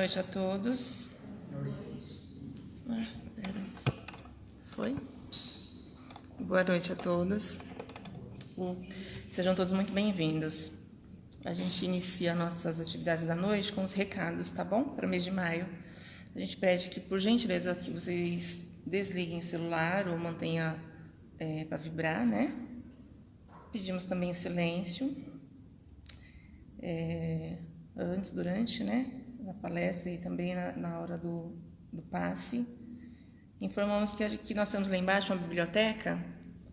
noite a todos. Foi? Boa noite a todos. Sejam todos muito bem-vindos. A gente inicia nossas atividades da noite com os recados, tá bom? Para o mês de maio. A gente pede que, por gentileza, que vocês desliguem o celular ou mantenha para vibrar, né? Pedimos também o silêncio antes, durante, né? Na palestra e também na hora do passe. Informamos que nós temos lá embaixo uma biblioteca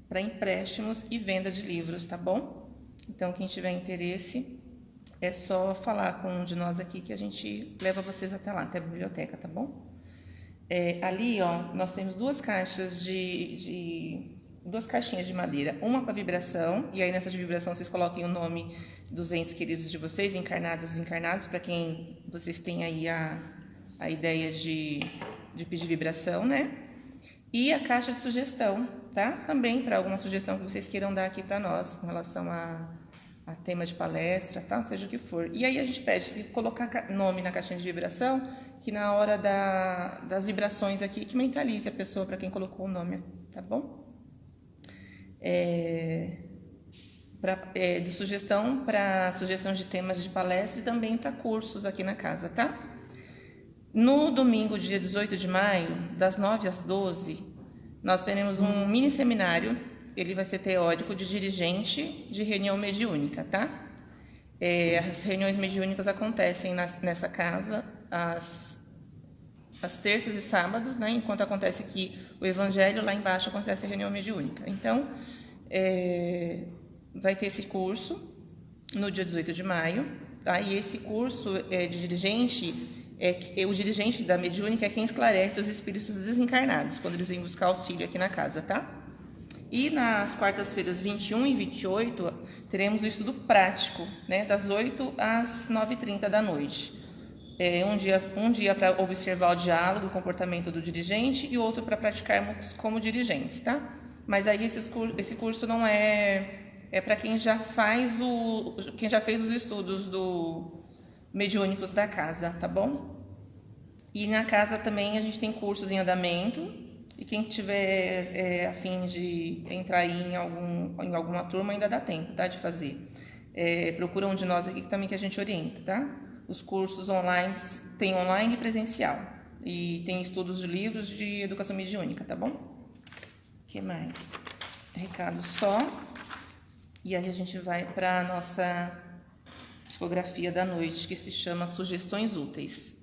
para empréstimos e venda de livros, tá bom? Então, quem tiver interesse, é só falar com um de nós aqui que a gente leva vocês até lá, até a biblioteca, tá bom? Ali, ó, nós temos duas caixinhas de madeira, uma para vibração, e aí nessa de vibração vocês coloquem o nome dos entes queridos de vocês, encarnados e desencarnados, para quem vocês têm aí a ideia de pedir vibração, né? E a caixa de sugestão, tá? Também para alguma sugestão que vocês queiram dar aqui para nós, com relação a tema de palestra, tá? Seja o que for. E aí a gente pede, se colocar nome na caixinha de vibração, que na hora das vibrações aqui, que mentalize a pessoa para quem colocou o nome, tá bom? De sugestão para sugestão de temas de palestra e também para cursos aqui na casa, tá? No domingo, dia 18 de maio, das 9 às 12, nós teremos um mini seminário. Ele vai ser teórico de dirigente de reunião mediúnica, tá? As reuniões mediúnicas acontecem nessa casa às terças e sábados, né? Enquanto acontece aqui o evangelho, lá embaixo acontece a reunião mediúnica. Então, vai ter esse curso no dia 18 de maio, tá? E esse curso de dirigente, o dirigente da mediúnica é quem esclarece os espíritos desencarnados, quando eles vêm buscar auxílio aqui na casa, tá? E nas quartas-feiras 21 e 28, teremos o estudo prático, né? Das 8 às 9h30 da noite. Um dia para observar o diálogo, o comportamento do dirigente, e outro para praticarmos como dirigentes, tá? Mas aí esse curso não é para quem já fez os estudos mediúnicos da casa, tá bom? E na casa também a gente tem cursos em andamento, e quem tiver a fim de entrar aí em alguma turma ainda dá tempo, tá, de fazer. Procura um de nós aqui também que a gente orienta, tá? Os cursos online, tem online e presencial, e tem estudos de livros de educação mediúnica, tá bom? O que mais? Recado só, e aí a gente vai para a nossa psicografia da noite, que se chama Sugestões Úteis.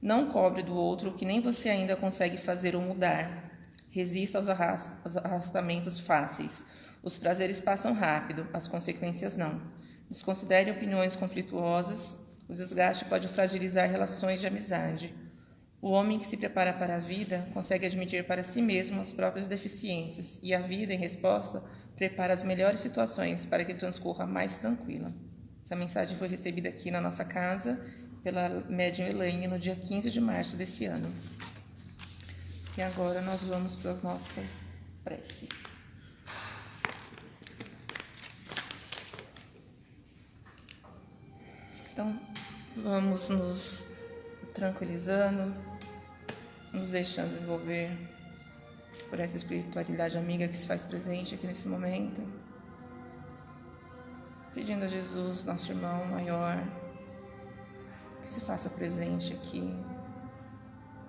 Não cobre do outro o que nem você ainda consegue fazer ou mudar. Resista aos arrastamentos fáceis. Os prazeres passam rápido, as consequências não. Desconsidere opiniões conflituosas. O desgaste pode fragilizar relações de amizade. O homem que se prepara para a vida consegue admitir para si mesmo as próprias deficiências, e a vida, em resposta, prepara as melhores situações para que transcorra mais tranquila. Essa mensagem foi recebida aqui na nossa casa pela médium Elaine no dia 15 de março desse ano. E agora nós vamos para as nossas preces. Então, vamos nos tranquilizando, nos deixando envolver por essa espiritualidade amiga que se faz presente aqui nesse momento, pedindo a Jesus, nosso irmão maior, que se faça presente aqui,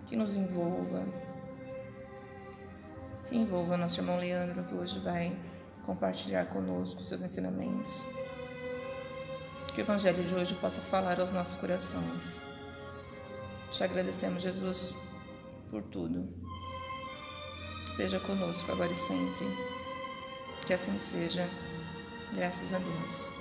que nos envolva, que envolva nosso irmão Leandro, que hoje vai compartilhar conosco seus ensinamentos. Que o Evangelho de hoje possa falar aos nossos corações. Te agradecemos, Jesus, por tudo. Esteja conosco agora e sempre. Que assim seja. Graças a Deus.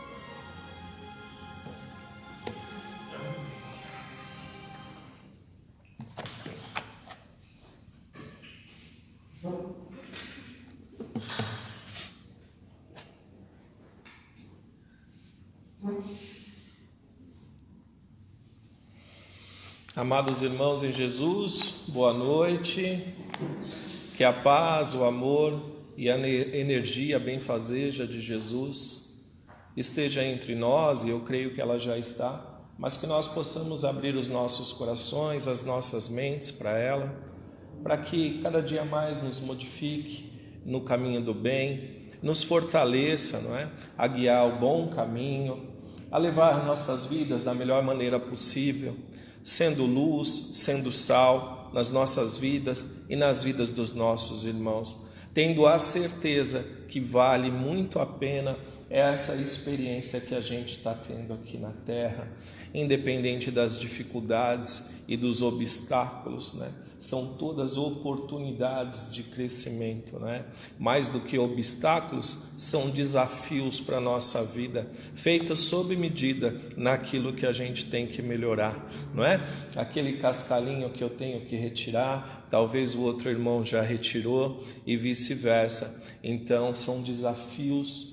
Amados irmãos em Jesus, boa noite. Que a paz, o amor e a energia benfazeja de Jesus esteja entre nós, e eu creio que ela já está, mas que nós possamos abrir os nossos corações, as nossas mentes para ela, para que cada dia mais nos modifique no caminho do bem, nos fortaleça, não é? A guiar o bom caminho, a levar nossas vidas da melhor maneira possível, sendo luz, sendo sal nas nossas vidas e nas vidas dos nossos irmãos, tendo a certeza que vale muito a pena essa experiência que a gente está tendo aqui na Terra, independente das dificuldades e dos obstáculos, né? São todas oportunidades de crescimento, né? Mais do que obstáculos, são desafios para a nossa vida, feitos sob medida naquilo que a gente tem que melhorar, não é? Aquele cascalhinho que eu tenho que retirar, talvez o outro irmão já retirou e vice-versa. Então, são desafios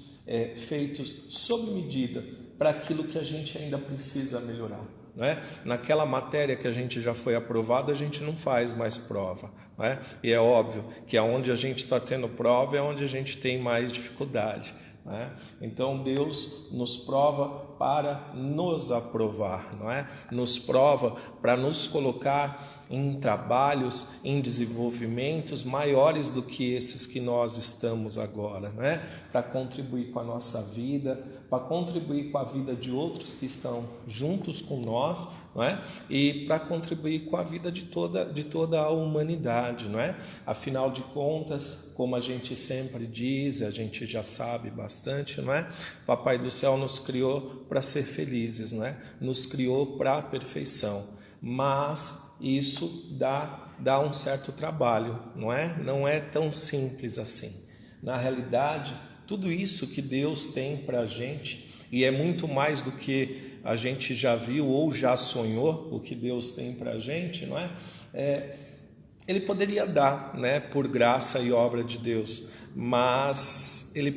feitos sob medida para aquilo que a gente ainda precisa melhorar. Não é? Naquela matéria que a gente já foi aprovado, a gente não faz mais prova, não é? E é óbvio que aonde a gente está tendo prova é onde a gente tem mais dificuldade, não é? Então Deus nos prova para nos aprovar, não é? Nos prova para nos colocar em trabalhos, em desenvolvimentos maiores do que esses que nós estamos agora, não é? Para contribuir com a nossa vida, para contribuir com a vida de outros que estão juntos com nós, não é? E para contribuir com a vida de toda a humanidade, não é? Afinal de contas, como a gente sempre diz, a gente já sabe bastante, não é? Papai do céu nos criou para ser felizes, não é? Nos criou para a perfeição, mas isso dá um certo trabalho, não é? Não é tão simples assim. Na realidade, tudo isso que Deus tem para a gente, e é muito mais do que a gente já viu ou já sonhou, o que Deus tem para a gente, não é? Ele poderia dar, né, por graça e obra de Deus, mas Ele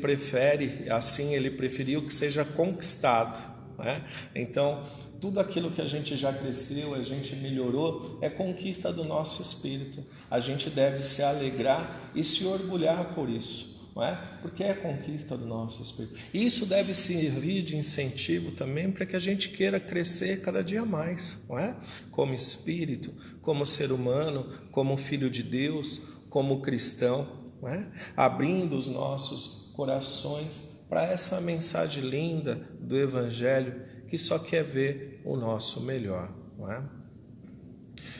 preferiu que seja conquistado, não é? Então, tudo aquilo que a gente já cresceu, a gente melhorou, é conquista do nosso espírito. A gente deve se alegrar e se orgulhar por isso, não é? Porque é conquista do nosso espírito. E isso deve servir de incentivo também para que a gente queira crescer cada dia mais, não é? Como espírito, como ser humano, como filho de Deus, como cristão, não é? Abrindo os nossos corações para essa mensagem linda do Evangelho, que só quer ver o nosso melhor, não é?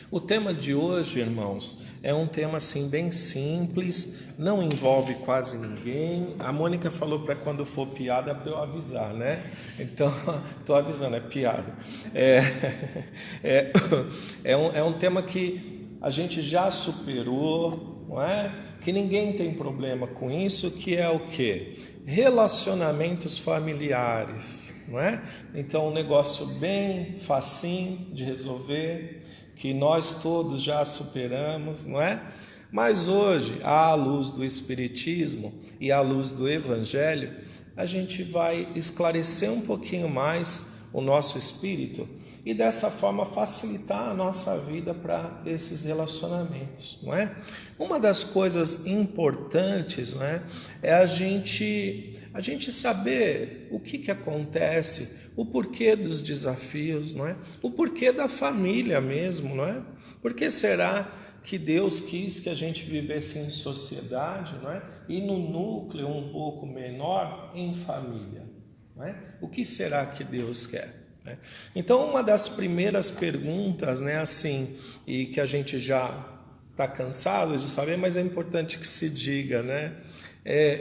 O tema de hoje, irmãos, é um tema assim bem simples, não envolve quase ninguém. A Mônica falou para quando for piada para eu avisar, né? Então, estou avisando, é piada. É um tema que a gente já superou, não é? Que ninguém tem problema com isso, que é o quê? Relacionamentos familiares, não é? Então, um negócio bem facinho de resolver, que nós todos já superamos, não é? Mas hoje, à luz do Espiritismo e à luz do Evangelho, a gente vai esclarecer um pouquinho mais o nosso espírito e dessa forma facilitar a nossa vida para esses relacionamentos, não é? Uma das coisas importantes, não é a gente saber o que acontece, o porquê dos desafios, não é? O porquê da família mesmo, não é? Por que será que Deus quis que a gente vivesse em sociedade, não é? E no núcleo um pouco menor em família, não é? O que será que Deus quer? Então, uma das primeiras perguntas, né, assim, e que a gente já está cansado de saber, mas é importante que se diga, né?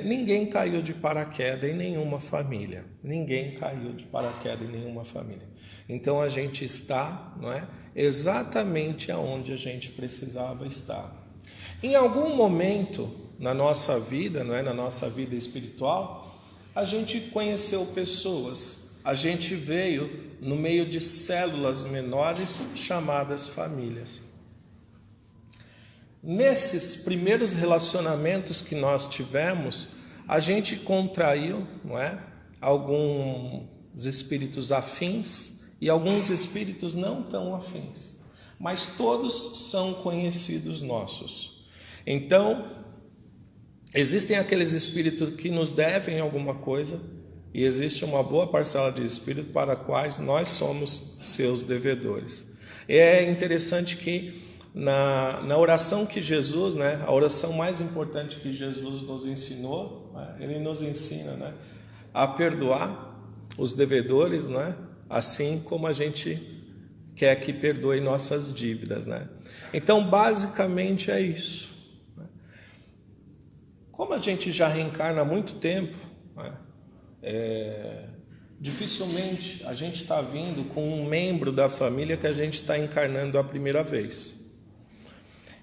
Ninguém caiu de paraquedas em nenhuma família. Ninguém caiu de paraquedas em nenhuma família. Então, a gente está, não é, exatamente aonde a gente precisava estar. Em algum momento na nossa vida, não é, na nossa vida espiritual, a gente conheceu pessoas. A gente veio no meio de células menores chamadas famílias. Nesses primeiros relacionamentos que nós tivemos, a gente contraiu, não é, alguns espíritos afins e alguns espíritos não tão afins, mas todos são conhecidos nossos. Então, existem aqueles espíritos que nos devem alguma coisa, E existe uma boa parcela de espírito para quais nós somos seus devedores. É interessante que na oração que Jesus, né, a oração mais importante que Jesus nos ensinou, né, ele nos ensina, né, a perdoar os devedores, né, assim como a gente quer que perdoe nossas dívidas, né? Então, basicamente é isso. Como a gente já reencarna há muito tempo, né, dificilmente a gente está vindo com um membro da família que a gente está encarnando a primeira vez.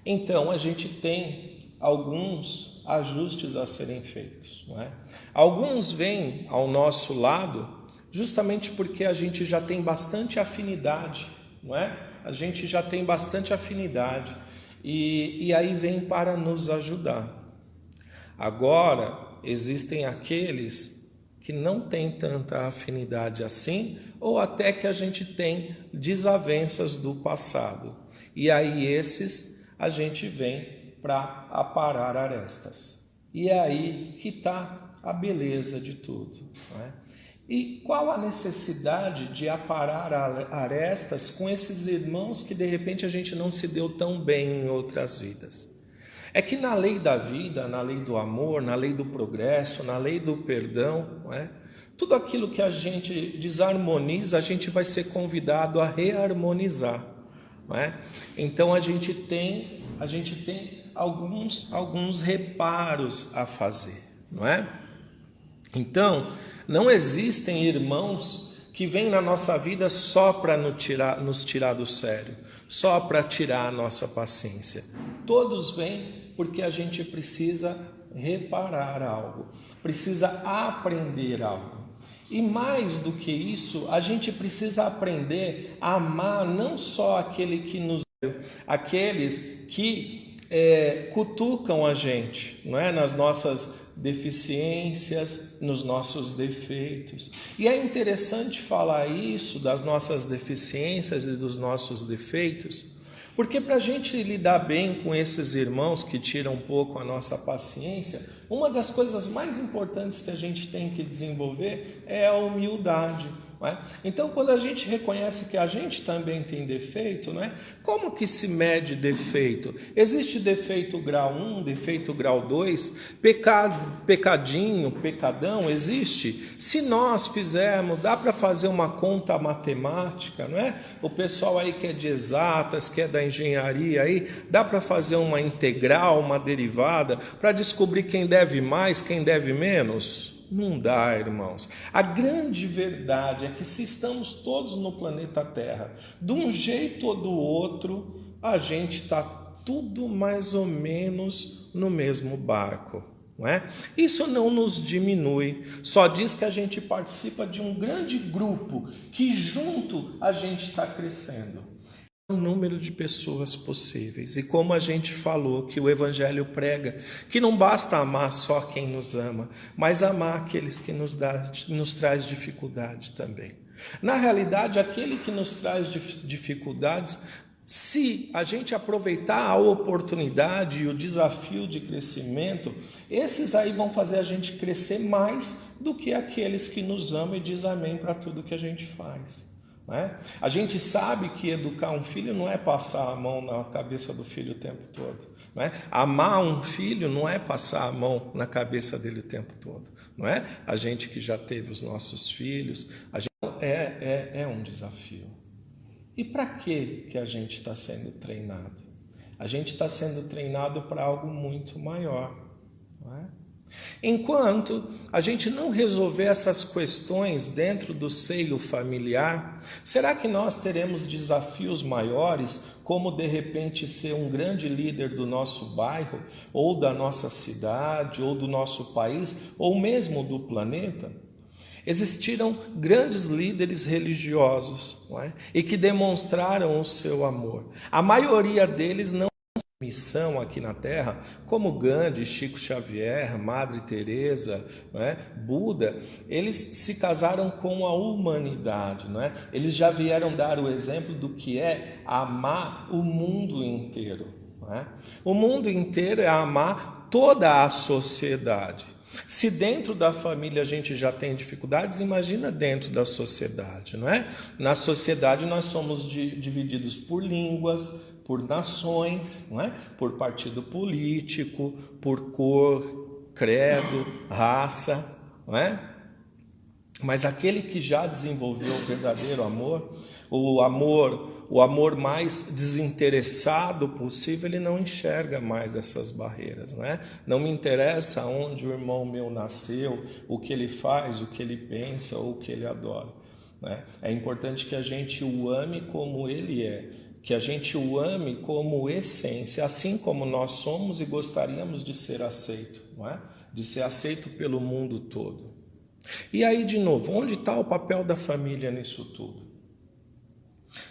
Então, a gente tem alguns ajustes a serem feitos, não é? Alguns vêm ao nosso lado justamente porque a gente já tem bastante afinidade, não é? A gente já tem bastante afinidade e aí vem para nos ajudar. Agora, existem aqueles que não têm tanta afinidade assim, ou até que a gente tem desavenças do passado. E aí esses a gente vem para aparar arestas. E é aí que está a beleza de tudo, não é? E qual a necessidade de aparar arestas com esses irmãos que de repente a gente não se deu tão bem em outras vidas? É que na lei da vida, na lei do amor, na lei do progresso, na lei do perdão, não é? Tudo aquilo que a gente desarmoniza, a gente vai ser convidado a reharmonizar, não é? Então a gente tem alguns reparos a fazer, não é? Então, não existem irmãos que vêm na nossa vida só para nos tirar do sério, só para tirar a nossa paciência. Todos vêm porque a gente precisa reparar algo, precisa aprender algo. E mais do que isso, a gente precisa aprender a amar não só aqueles que cutucam a gente, não é? Nas nossas deficiências, nos nossos defeitos. E é interessante falar isso das nossas deficiências e dos nossos defeitos, porque para a gente lidar bem com esses irmãos que tiram um pouco a nossa paciência, uma das coisas mais importantes que a gente tem que desenvolver é a humildade. Não é? Então, quando a gente reconhece que a gente também tem defeito, não é? Como que se mede defeito? Existe defeito grau 1, defeito grau 2, pecadinho, pecadão, existe? Se nós fizermos, dá para fazer uma conta matemática, não é? O pessoal aí que é de exatas, que é da engenharia aí, dá para fazer uma integral, uma derivada, para descobrir quem deve mais, quem deve menos? Não dá, irmãos. A grande verdade é que se estamos todos no planeta Terra, de um jeito ou do outro, a gente está tudo mais ou menos no mesmo barco, não é? Isso não nos diminui, só diz que a gente participa de um grande grupo, que junto a gente está crescendo. O número de pessoas possíveis. E como a gente falou, que o Evangelho prega, que não basta amar só quem nos ama, mas amar aqueles que nos traz dificuldade também. Na realidade, aquele que nos traz dificuldades, se a gente aproveitar a oportunidade e o desafio de crescimento, esses aí vão fazer a gente crescer mais do que aqueles que nos amam e dizem amém para tudo que a gente faz. A gente sabe que educar um filho não é passar a mão na cabeça do filho o tempo todo. Não é? Amar um filho não é passar a mão na cabeça dele o tempo todo. Não é? A gente que já teve os nossos filhos, é um desafio. E para que a gente está sendo treinado? A gente está sendo treinado para algo muito maior. Não é? Enquanto a gente não resolver essas questões dentro do seio familiar, será que nós teremos desafios maiores, como de repente ser um grande líder do nosso bairro, ou da nossa cidade, ou do nosso país, ou mesmo do planeta? Existiram grandes líderes religiosos, não é? E que demonstraram o seu amor. A maioria deles não missão aqui na Terra, como Gandhi, Chico Xavier, Madre Teresa, não é? Buda, eles se casaram com a humanidade, não é? Eles já vieram dar o exemplo do que é amar o mundo inteiro, não é? O mundo inteiro é amar toda a sociedade. Se dentro da família a gente já tem dificuldades, imagina dentro da sociedade, não é? Na sociedade nós somos divididos por línguas, por nações, não é? Por partido político, por cor, credo, raça, não é? Mas aquele que já desenvolveu o verdadeiro amor, o amor mais desinteressado possível, ele não enxerga mais essas barreiras, não é? Não me interessa onde o irmão meu nasceu, o que ele faz, o que ele pensa ou o que ele adora, né? É importante que a gente o ame como ele é, que a gente o ame como essência, assim como nós somos e gostaríamos de ser aceito, não é? De ser aceito pelo mundo todo. E aí, de novo, onde está o papel da família nisso tudo?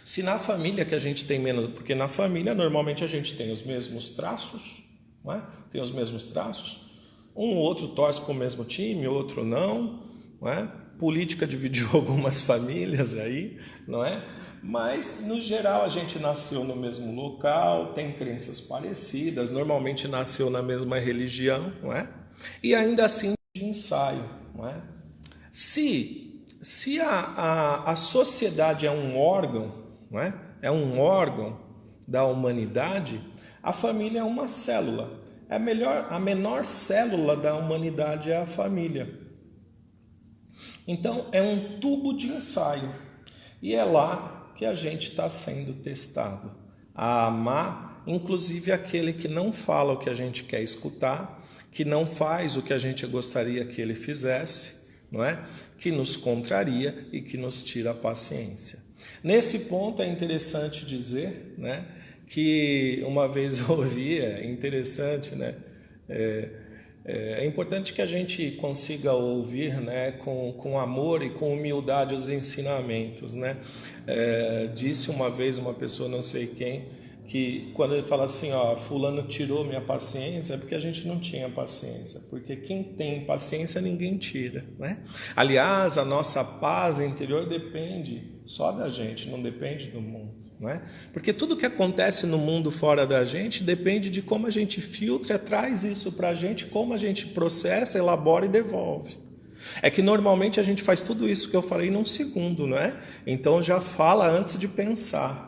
Se na família que a gente tem menos... Porque na família, normalmente, a gente tem os mesmos traços, não é? Tem os mesmos traços. Um ou outro torce para o mesmo time, outro não é? Política dividiu algumas famílias aí, não é? Mas, no geral, a gente nasceu no mesmo local, tem crenças parecidas, normalmente nasceu na mesma religião, não é? E ainda assim, de ensaio, não é? Se a sociedade é um órgão, não é? É um órgão da humanidade, a família é uma célula. A menor célula da humanidade é a família. Então, é um tubo de ensaio. E é lá que a gente está sendo testado. A amar, inclusive, aquele que não fala o que a gente quer escutar, que não faz o que a gente gostaria que ele fizesse, não é? Que nos contraria e que nos tira a paciência. Nesse ponto é interessante dizer, né, que uma vez eu ouvi, é interessante, né, é importante que a gente consiga ouvir, né, com amor e com humildade os ensinamentos, né? Disse uma vez uma pessoa, não sei quem, que quando ele fala assim, ó, fulano tirou minha paciência, é porque a gente não tinha paciência, porque quem tem paciência ninguém tira, né? Aliás, a nossa paz interior depende só da gente, não depende do mundo, né? Porque tudo que acontece no mundo fora da gente depende de como a gente filtra, traz isso para a gente, como a gente processa, elabora e devolve. É que normalmente a gente faz tudo isso que eu falei num segundo, não é? Então já fala antes de pensar.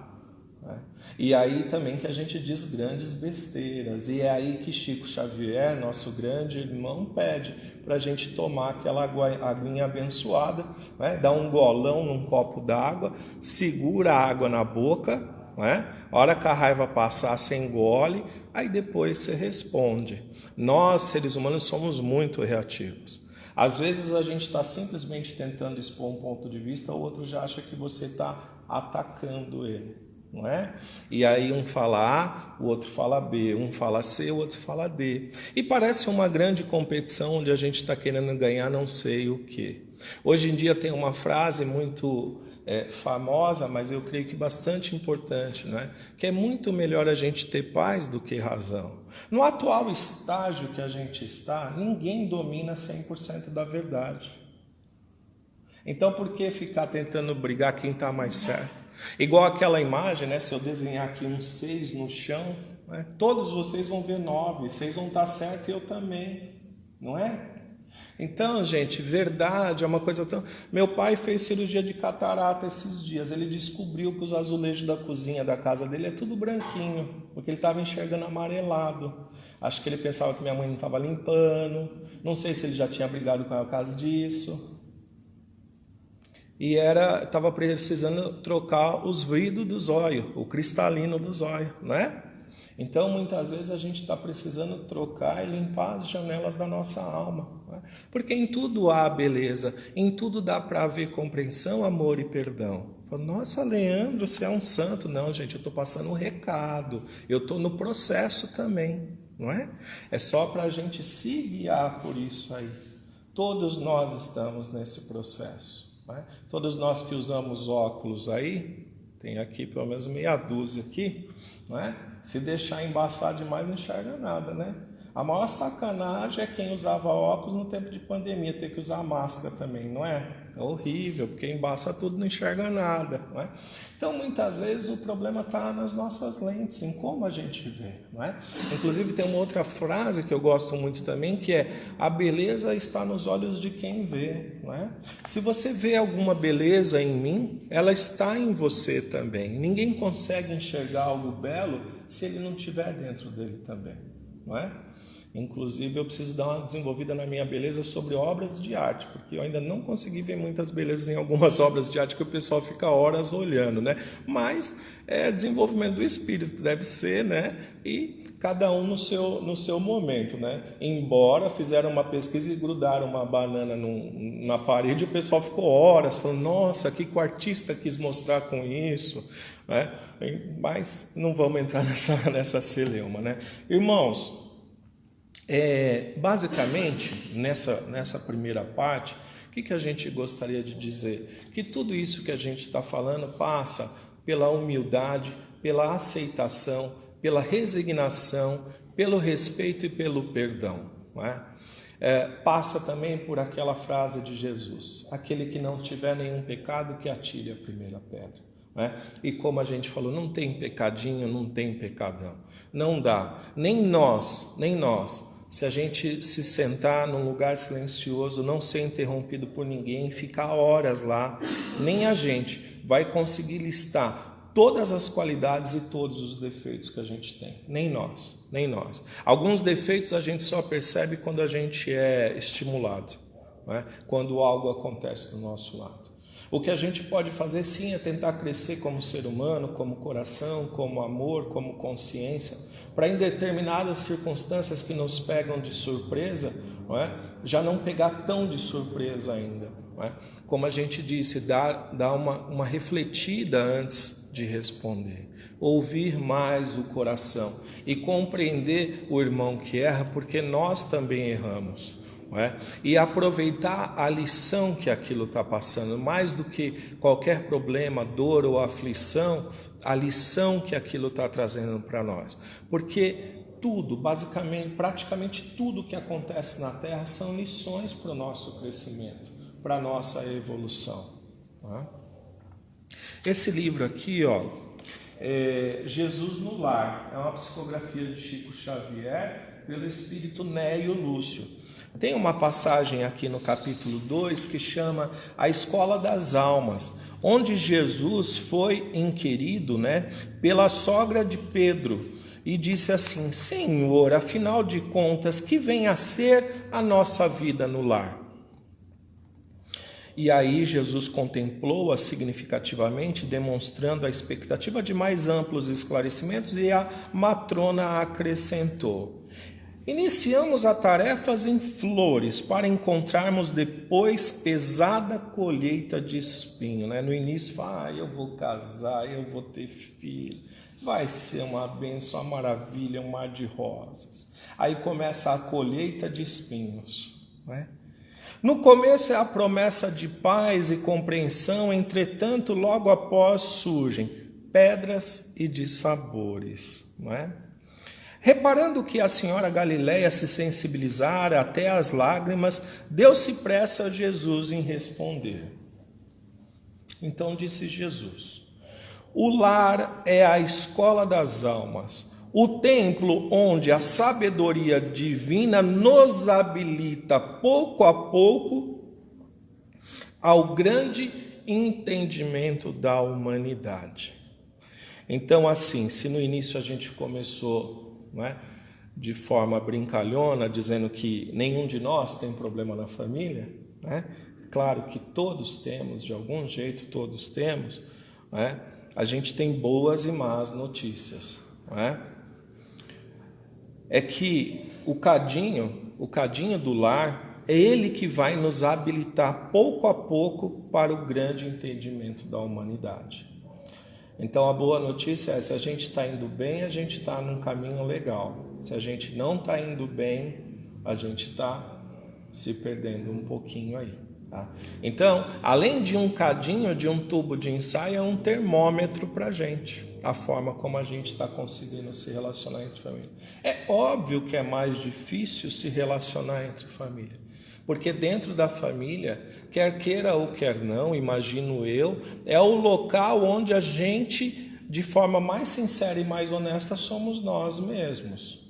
E aí também que a gente diz grandes besteiras. E é aí que Chico Xavier, nosso grande irmão, pede para a gente tomar aquela aguinha abençoada, né? Dá um golão num copo d'água, segura a água na boca, né? A hora que a raiva passar, você engole, aí depois você responde. Nós, seres humanos, somos muito reativos. Às vezes a gente está simplesmente tentando expor um ponto de vista, o outro já acha que você está atacando ele. Não é? E aí um fala A, o outro fala B, um fala C, o outro fala D. E parece uma grande competição onde a gente está querendo ganhar não sei o quê. Hoje em dia tem uma frase muito famosa, mas eu creio que bastante importante, não é? Que é muito melhor a gente ter paz do que razão. No atual estágio que a gente está, ninguém domina 100% da verdade. Então por que ficar tentando brigar quem está mais certo? Igual aquela imagem, né? Se eu desenhar aqui um 6 no chão, né? Todos vocês vão ver 9, vocês vão estar certos e eu também, não é? Então, gente, verdade é uma coisa tão... Meu pai fez cirurgia de catarata esses dias, ele descobriu que os azulejos da cozinha da casa dele é tudo branquinho, porque ele estava enxergando amarelado. Acho que ele pensava que minha mãe não estava limpando, não sei se ele já tinha brigado com ela por causa disso. E estava precisando trocar os vidros do zóio, o cristalino do zóio, não é? Então, muitas vezes a gente está precisando trocar e limpar as janelas da nossa alma, não é? Porque em tudo há beleza, em tudo dá para haver compreensão, amor e perdão. Nossa, Leandro, você é um santo. Não, gente, eu estou passando um recado, eu estou no processo também, não é? É só para a gente se guiar por isso aí. Todos nós estamos nesse processo. Todos nós que usamos óculos aí, tem aqui pelo menos meia dúzia aqui, não é? Se deixar embaçar demais não enxerga nada, né? A maior sacanagem é quem usava óculos no tempo de pandemia, ter que usar máscara também, não é? É horrível, porque embaça tudo, não enxerga nada, não é? Então, muitas vezes, o problema está nas nossas lentes, em como a gente vê, não é? Inclusive, tem uma outra frase que eu gosto muito também, que é: a beleza está nos olhos de quem vê, não é? Se você vê alguma beleza em mim, ela está em você também. Ninguém consegue enxergar algo belo se ele não estiver dentro dele também, não é? Inclusive, eu preciso dar uma desenvolvida na minha beleza sobre obras de arte, porque eu ainda não consegui ver muitas belezas em algumas obras de arte que o pessoal fica horas olhando, né? Mas é desenvolvimento do espírito, deve ser, né? E cada um no seu momento, né? Embora fizeram uma pesquisa e grudaram uma banana na parede, o pessoal ficou horas falando: nossa, que o artista quis mostrar com isso, né? Mas não vamos entrar nessa celeuma, né? Irmãos, basicamente, nessa primeira parte, o que a gente gostaria de dizer? Que tudo isso que a gente está falando passa pela humildade, pela aceitação, pela resignação, pelo respeito e pelo perdão, não é? Passa também por aquela frase de Jesus: aquele que não tiver nenhum pecado, que atire a primeira pedra. Né? E como a gente falou, não tem pecadinho, não tem pecadão. Não dá, nem nós, se a gente se sentar num lugar silencioso, não ser interrompido por ninguém, ficar horas lá, nem a gente vai conseguir listar todas as qualidades e todos os defeitos que a gente tem. Nem nós. Alguns defeitos a gente só percebe quando a gente é estimulado, né? Quando algo acontece do nosso lado. O que a gente pode fazer sim é tentar crescer como ser humano, como coração, como amor, como consciência, para em determinadas circunstâncias que nos pegam de surpresa, não é? Já não pegar tão de surpresa ainda. Não é? Como a gente disse, dar uma refletida antes de responder, ouvir mais o coração e compreender o irmão que erra, porque nós também erramos. E aproveitar a lição que aquilo está passando, mais do que qualquer problema, dor ou aflição, a lição que aquilo está trazendo para nós. Porque tudo, basicamente, praticamente tudo que acontece na Terra são lições para o nosso crescimento, para a nossa evolução. Esse livro aqui, Jesus no Lar, é uma psicografia de Chico Xavier pelo espírito Néio Lúcio. Tem uma passagem aqui no capítulo 2 que chama A Escola das Almas, onde Jesus foi inquirido, pela sogra de Pedro e disse assim: Senhor, afinal de contas, que vem a ser a nossa vida no lar? E aí Jesus contemplou-a significativamente, demonstrando a expectativa de mais amplos esclarecimentos, e a matrona acrescentou: iniciamos a tarefas em flores para encontrarmos depois pesada colheita de espinho. No início fala: eu vou casar, eu vou ter filho, vai ser uma bênção, uma maravilha, um mar de rosas. Aí começa a colheita de espinhos. No começo é a promessa de paz e compreensão, entretanto logo após surgem pedras e dissabores. Reparando que a senhora Galileia se sensibilizara até as lágrimas, deu-se pressa a Jesus em responder. Então disse Jesus: o lar é a escola das almas, o templo onde a sabedoria divina nos habilita pouco a pouco ao grande entendimento da humanidade. Então, assim, se no início a gente começou de forma brincalhona, dizendo que nenhum de nós tem problema na família, claro que todos temos, de algum jeito todos temos, a gente tem boas e más notícias. É que o cadinho do lar, é ele que vai nos habilitar pouco a pouco para o grande entendimento da humanidade. Então a boa notícia é: se a gente está indo bem, a gente está num caminho legal. Se a gente não está indo bem, a gente está se perdendo um pouquinho aí. Então, além de um cadinho, de um tubo de ensaio, é um termômetro para a gente, a forma como a gente está conseguindo se relacionar entre família. É óbvio que é mais difícil se relacionar entre família, Porque dentro da família, quer queira ou quer não, imagino eu, é o local onde a gente, de forma mais sincera e mais honesta, somos nós mesmos.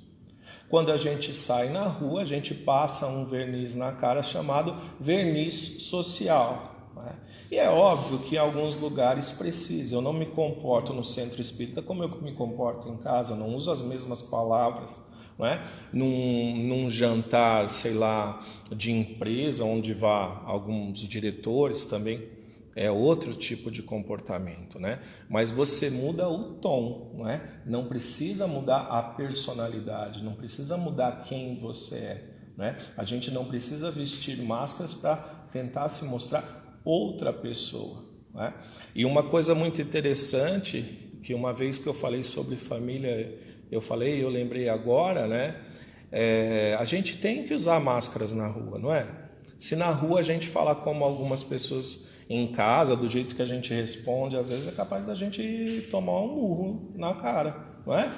Quando a gente sai na rua, a gente passa um verniz na cara chamado verniz social, né? E é óbvio que em alguns lugares precisa. Eu não me comporto no centro espírita como eu me comporto em casa, eu não uso as mesmas palavras, não é? Num jantar, sei lá, de empresa, onde vá alguns diretores também, é outro tipo de comportamento, né? Mas você muda o tom, não é? Não precisa mudar a personalidade, não precisa mudar quem você é, né? A gente não precisa vestir máscaras para tentar se mostrar outra pessoa, né? E uma coisa muito interessante, que uma vez que eu falei sobre família, eu lembrei agora, né? A gente tem que usar máscaras na rua, não é? Se na rua a gente fala como algumas pessoas em casa, do jeito que a gente responde, às vezes é capaz da gente tomar um murro na cara, não é?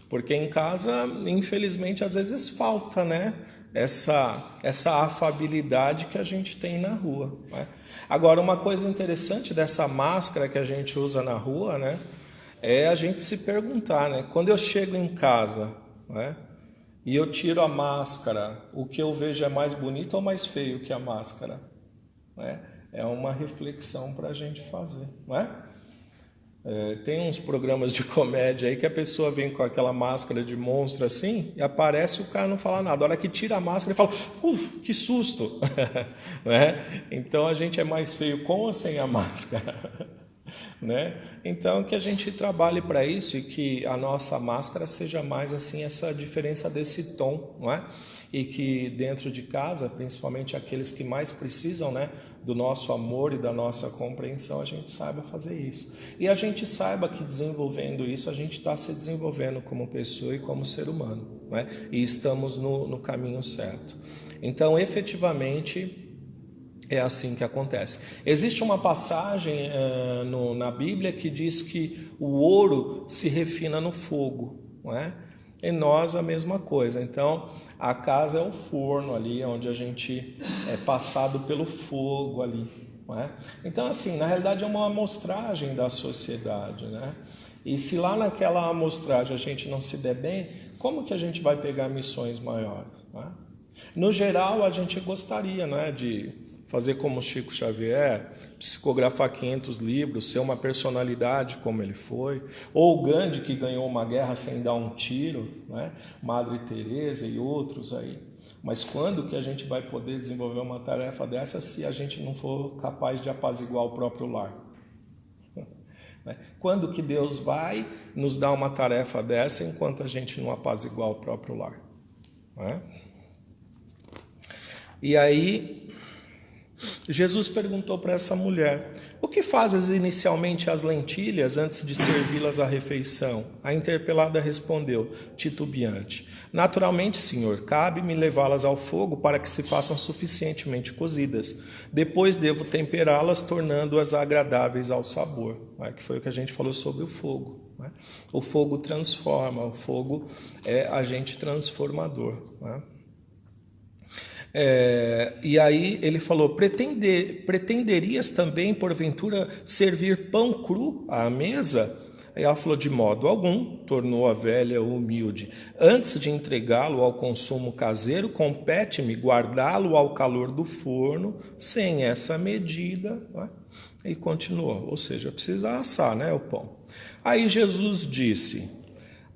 Porque em casa, infelizmente, às vezes falta, né? Essa afabilidade que a gente tem na rua, né? Agora, uma coisa interessante dessa máscara que a gente usa na rua, né? É a gente se perguntar, né? Quando eu chego em casa, né? E eu tiro a máscara, o que eu vejo é mais bonito ou mais feio que a máscara, né? É uma reflexão para a gente fazer, não é? Tem uns programas de comédia aí que a pessoa vem com aquela máscara de monstro assim e aparece e o cara não fala nada. A hora que tira a máscara ele fala, que susto! Né? Então a gente é mais feio com ou sem a máscara? Né? Então que a gente trabalhe para isso e que a nossa máscara seja mais assim essa diferença desse tom, não é? E que dentro de casa, principalmente aqueles que mais precisam, né, do nosso amor e da nossa compreensão, a gente saiba fazer isso. E a gente saiba que desenvolvendo isso, a gente está se desenvolvendo como pessoa e como ser humano, né? E estamos no caminho certo. Então, efetivamente, é assim que acontece. Existe uma passagem na Bíblia que diz que o ouro se refina no fogo, não é? E nós a mesma coisa. Então, a casa é o forno ali, onde a gente é passado pelo fogo ali, não é? Então, assim, na realidade é uma amostragem da sociedade, né? E se lá naquela amostragem a gente não se der bem, como que a gente vai pegar missões maiores, não é? No geral, a gente gostaria, né, de fazer como Chico Xavier, psicografar 500 livros, ser uma personalidade como ele foi, ou Gandhi, que ganhou uma guerra sem dar um tiro, né? Madre Teresa e outros aí. Mas quando que a gente vai poder desenvolver uma tarefa dessa se a gente não for capaz de apaziguar o próprio lar? Quando que Deus vai nos dar uma tarefa dessa enquanto a gente não apaziguar o próprio lar? E aí Jesus perguntou para essa mulher, o que fazes inicialmente às lentilhas antes de servi-las à refeição? A interpelada respondeu, titubeante, naturalmente, senhor, cabe-me levá-las ao fogo para que se façam suficientemente cozidas. Depois devo temperá-las, tornando-as agradáveis ao sabor. Que foi o que a gente falou sobre o fogo. O fogo transforma, o fogo é agente transformador. E aí ele falou, pretenderias também, porventura, servir pão cru à mesa? Aí ela falou, de modo algum, tornou a velha humilde. Antes de entregá-lo ao consumo caseiro, compete-me guardá-lo ao calor do forno, sem essa medida. E continuou, ou seja, precisa assar, né, o pão. Aí Jesus disse,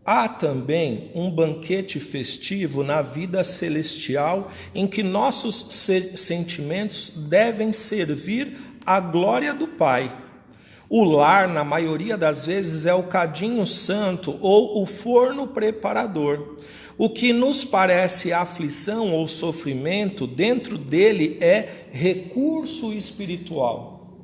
há também um banquete festivo na vida celestial em que nossos sentimentos devem servir à glória do Pai. O lar, na maioria das vezes, é o cadinho santo ou o forno preparador. O que nos parece aflição ou sofrimento, dentro dele é recurso espiritual.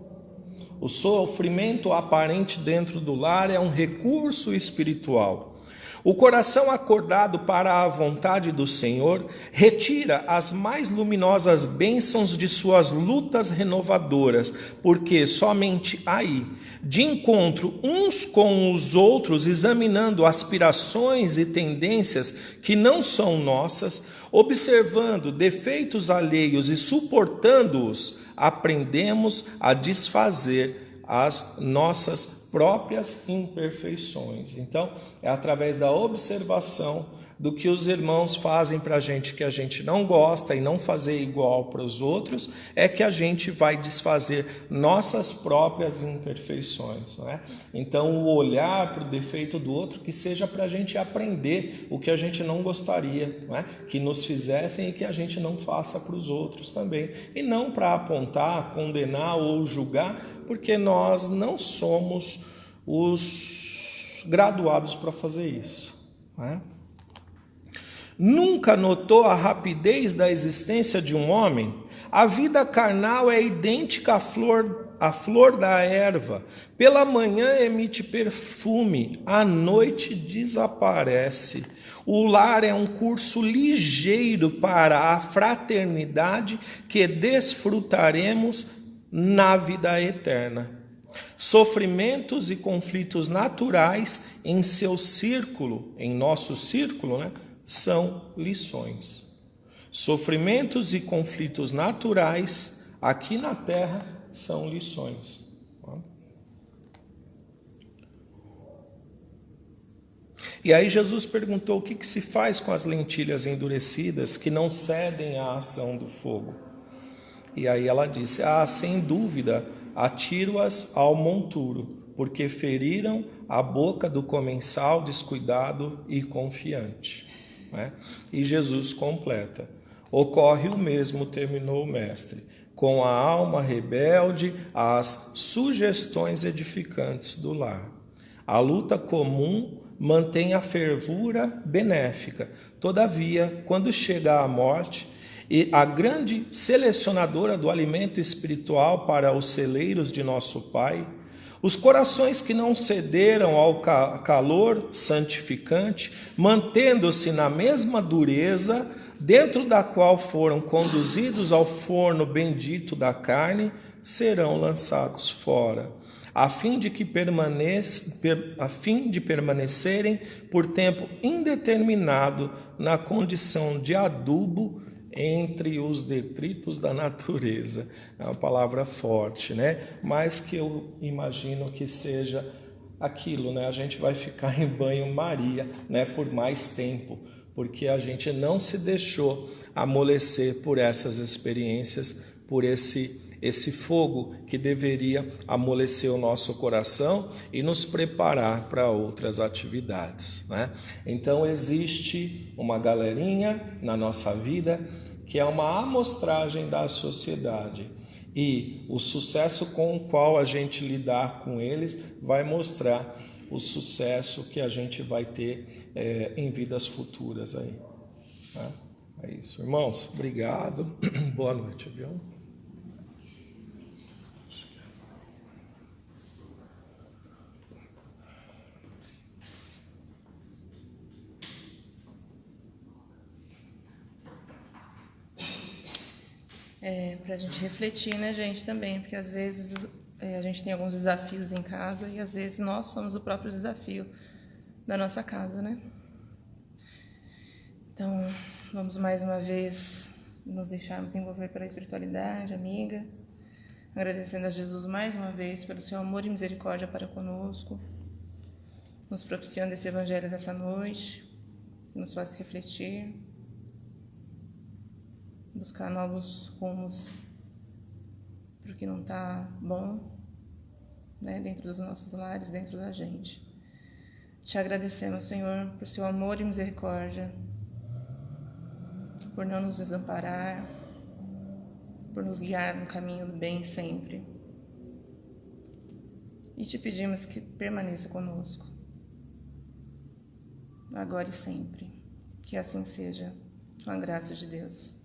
O sofrimento aparente dentro do lar é um recurso espiritual. O coração acordado para a vontade do Senhor retira as mais luminosas bênçãos de suas lutas renovadoras, porque somente aí, de encontro uns com os outros, examinando aspirações e tendências que não são nossas, observando defeitos alheios e suportando-os, aprendemos a desfazer as nossas próprias imperfeições. Então, é através da observação do que os irmãos fazem para a gente que a gente não gosta e não fazer igual para os outros, é que a gente vai desfazer nossas próprias imperfeições, não é? Então, o olhar para o defeito do outro que seja para a gente aprender o que a gente não gostaria, não é? Que nos fizessem e que a gente não faça para os outros também. E não para apontar, condenar ou julgar, porque nós não somos os graduados para fazer isso, não é? Nunca notou a rapidez da existência de um homem? A vida carnal é idêntica à flor da erva. Pela manhã emite perfume, à noite desaparece. O lar é um curso ligeiro para a fraternidade que desfrutaremos na vida eterna. Sofrimentos e conflitos naturais em seu círculo, em nosso círculo, né? São lições. Sofrimentos e conflitos naturais aqui na terra são lições. E aí Jesus perguntou o que se faz com as lentilhas endurecidas que não cedem à ação do fogo. E aí ela disse, sem dúvida, atiro-as ao monturo, porque feriram a boca do comensal descuidado e confiante. E Jesus completa, ocorre o mesmo, terminou o mestre, com a alma rebelde às sugestões edificantes do lar. A luta comum mantém a fervura benéfica, todavia, quando chega a morte, e a grande selecionadora do alimento espiritual para os celeiros de nosso Pai, os corações que não cederam ao calor santificante, mantendo-se na mesma dureza, dentro da qual foram conduzidos ao forno bendito da carne, serão lançados fora, a fim de permanecerem por tempo indeterminado na condição de adubo entre os detritos da natureza. É uma palavra forte, né? Mas que eu imagino que seja aquilo, né? A gente vai ficar em banho-maria, né? Por mais tempo, porque a gente não se deixou amolecer por essas experiências, por esse fogo que deveria amolecer o nosso coração e nos preparar para outras atividades, né? Então existe uma galerinha na nossa vida que é uma amostragem da sociedade, e o sucesso com o qual a gente lidar com eles vai mostrar o sucesso que a gente vai ter em vidas futuras aí, né? É isso, irmãos, obrigado, boa noite, viu? Para a gente refletir, né, gente, também, porque às vezes a gente tem alguns desafios em casa e às vezes nós somos o próprio desafio da nossa casa, né? Então, vamos mais uma vez nos deixarmos envolver pela espiritualidade amiga, agradecendo a Jesus mais uma vez pelo seu amor e misericórdia para conosco, nos propiciando esse evangelho dessa noite, que nos faz refletir, buscar novos rumos para o que não está bom, né, dentro dos nossos lares, dentro da gente. Te agradecemos, Senhor, por seu amor e misericórdia, por não nos desamparar, por nos guiar no caminho do bem sempre. E te pedimos que permaneça conosco, agora e sempre. Que assim seja, com a graça de Deus.